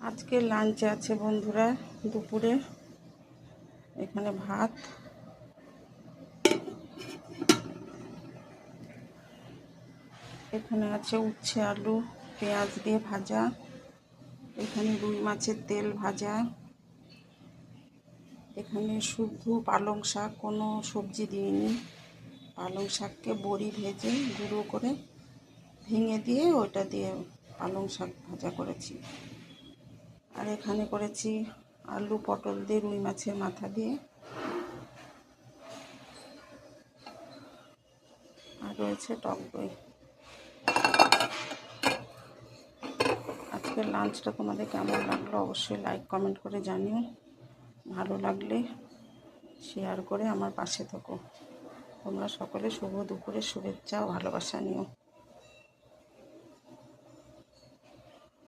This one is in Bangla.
আজকে লাঞ্চে আছে বন্ধুরা দুপুরে এখানে ভাত, এখানে আছে উচ্ছে আলু পেঁয়াজ দিয়ে ভাজা, এখানে রুই মাছের তেল ভাজা, এখানে শুধু পালং শাক, কোনো সবজি দিইনি। পালং শাককে বড়ি ভেজে গুঁড়ো করে ভেঙে দিয়ে ওটা দিয়ে পালং শাক ভাজা করেছি। আর এখানে করেছি আলু পটল দিয়ে রুই মাছের মাথা দিয়ে, আর রয়েছে টক দই। আজকের লাঞ্চটা তোমাদের কেমন লাগলো অবশ্যই লাইক কমেন্ট করে জানিও। ভালো লাগলে শেয়ার করে আমার পাশে থাকো। তোমরা সকলে শুভ দুপুরের শুভেচ্ছা ও ভালোবাসা নিও।